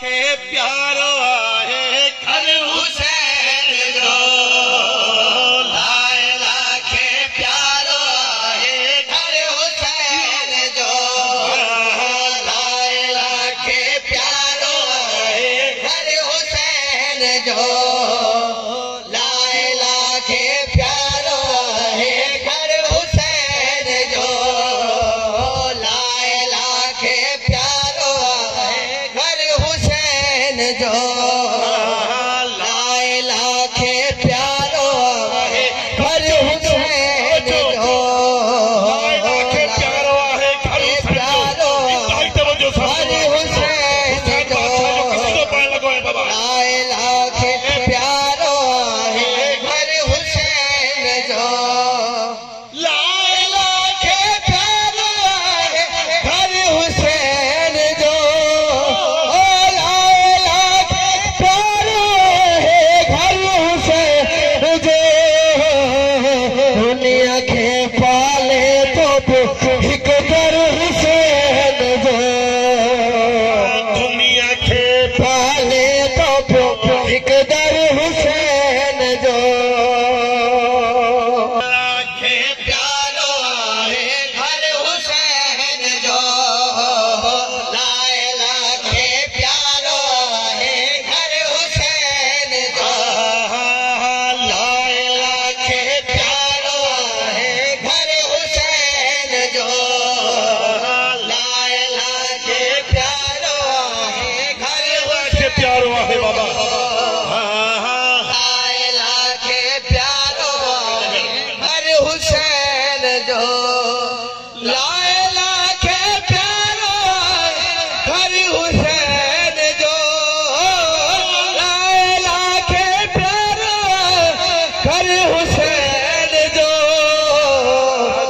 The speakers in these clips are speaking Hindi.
खे प्यारो आहे घर हुसैन जो लायला खे प्यारो आहे घर हुसैन जो लायला खे प्यारो आहे घर हुसैन जो लायला खे प्यारो आहे घर हुसैन जो लायला खे प्यारो आहे घर हुसैन जो लायला खे प्यारो आहे घर हुसैन जो लायला खे प्यारो आहे घर हुसैन जो लायला खे प्यारो आहे घर हुसैन जो लायला खे प्यारो आहे घर हुसैन जो लायला खे प्यारो आहे घर हुसैन जो दुनिया खे पाले तो हिक दर हुसैन जो दुनिया खे पाले तो हिक दर हुसैन जो खे प्यारो आहे घर हुसैन जो लायला खे प्यारो आहे घर हुसैन जो लायला खे प्यारो आहे घर हुसैन जो लायला खे प्यारो आहे घर हुसैन प्यारो आहे बाबा लायला खे प्यारो आहे घर हुसैन जो लायला खे प्यारो आहे घर हुसैन जो लायला खे प्यारो आहे घर हुसैन जो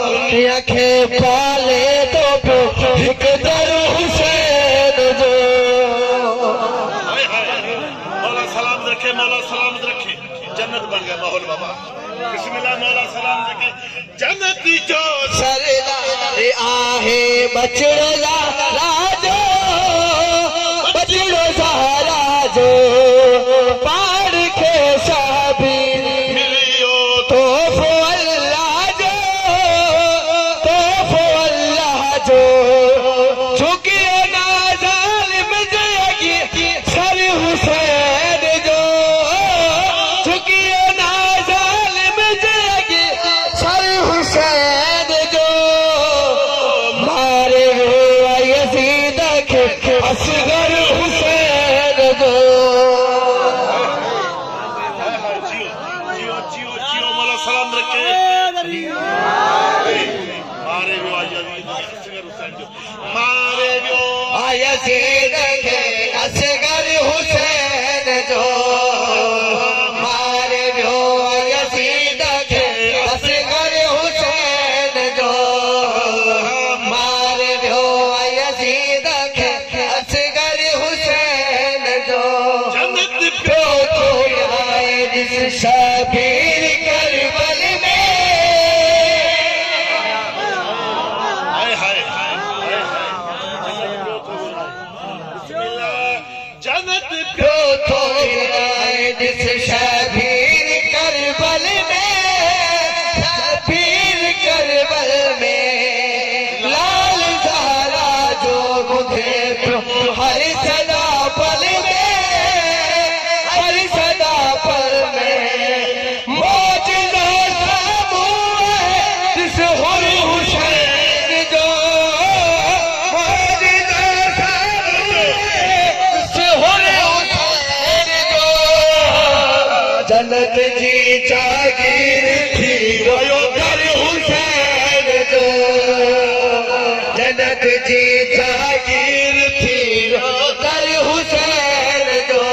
दुनिया खे पाले तो हिक दर हुसैन जो मौला सलाम रखे मौला सलामत रखे जन्नत बन गया माहौल बाबा बिस्मिल्लाह मौला सलाम रखे जन्नत जो सरदार आहे बचड़ो राजो बचड़ो राजो पाड़ के साबिर मिलियो तो अल्लाह जो झुकियो ना जालिम जगी सर हुसैन जो झुकियो ना जालिम जगी सर हुसैन जो मारे हुआ यजीद के असगर हुसैन जो जियो जियो जियो मौला सलाम रखे मारे हुआ यजीद के असगर हुसैन जो मारे हुआ यजीद के असगर हुसैन जो मारे हुआ यजीद के असगर हुसैन जो मारे हुआ यजीद के असगर हुसैन जो जन्नत पे तो आए जिस शबीर करबल में हाय हाय हाय जन्नत पे तो आए जिस शबीर करबल में शबीर करबल में लाल ज़हरा जो मुझे हर सदा पल में हर सदा पल में मौजूदा सामू है जिस हुर हुसैन जो मौजूदा सामू है जिस हुर हुसैन जो जन्नत जी जागीर थी वो घर हुसैन जो जन्नत जी जागीर थी वो घर हुसैन जो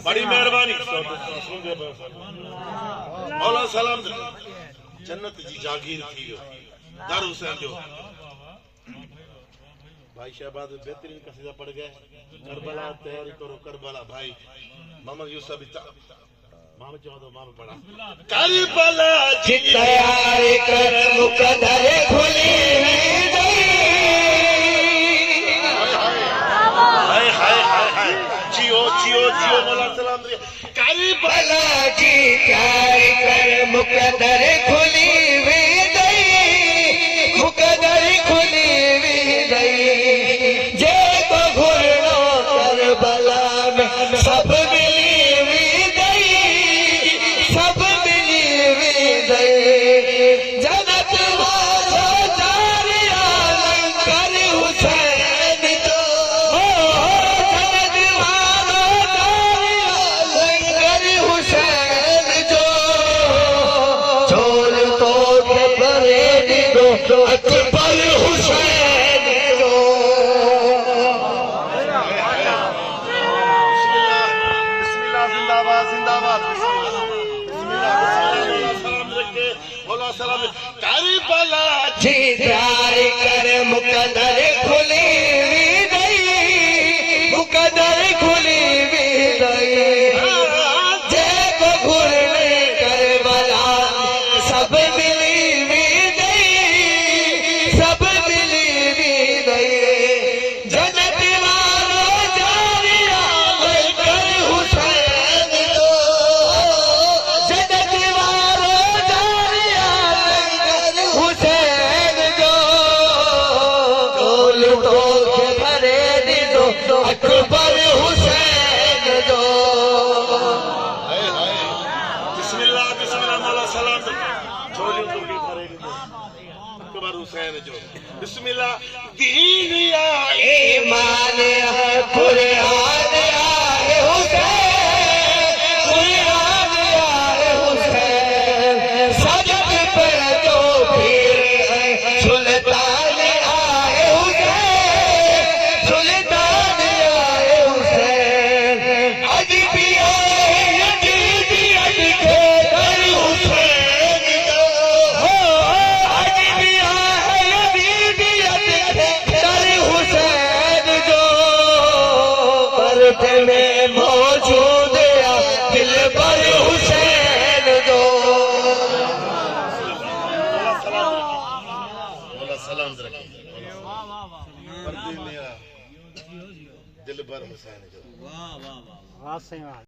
बड़ी मेहरबानी मौला सलाम जन्नत जी जागीर थी दर हुसैन जो भाई शहबाज बेहतरीन कसीदा पढ़ गए करबला तैयारी करो करबला भाई मोहम्मद यूसुफ मोहम्मद चौधरी मामा पढ़ा करबला जी तैयारी कर मुकद्दर खुली सलाम दे करबला की प्यार कर मुकद्दर खुली हुई गई, मुकद्दर खुली हुई गई। जे को घुरनो करबला में सब मिली हुई गई, सब मिली हुई गई। जन्नत वाला जारी आलम कर हुसैन जो, जन्नत वाला जारी आलम कर हुसैन जो। छोड़ तो के परेड दो अकबर हुसैन जो। बिस्मिल्लाह जिंदाबाद जिंदाबाद बिस्मिल्लाह सलाम रखे मौला सलाम करबला जी प्यार कर मुकद्दर खुली हुई गई, मुकद्दर खुली हुई गई। जे को घुरने करबला सब मिली हुई गई, सब मिली हुई गई। जन्नत वालो जारी आलम कर हुसैन जो, जन्नत वालो जारी आलम कर हुसैन जो। ढोल तो के भरे दो अकबर हुसैन जो। हाय हाय बिस्मिल्लाह बिस्मिल्लाह मौला सलाम झोली तो की भरेगी अकबर हुसैन जो। बिस्मिल्लाह दीन आए ईमान है कुरान आए हुसैन, कुरान आए हुसैन। सजद पर जो पीर है सुल्तान आए हुसैन, सुल्तान आए हुसैन। अज भी आए यजीदियत के दर हुसैन जो, अज भी आए यजीदियत के दर हुसैन जो। पर्दे में मौजूद है दिल पर हुसैन जो। मौला सलाम रखे पर्दे में दिल भर हुसैन जो।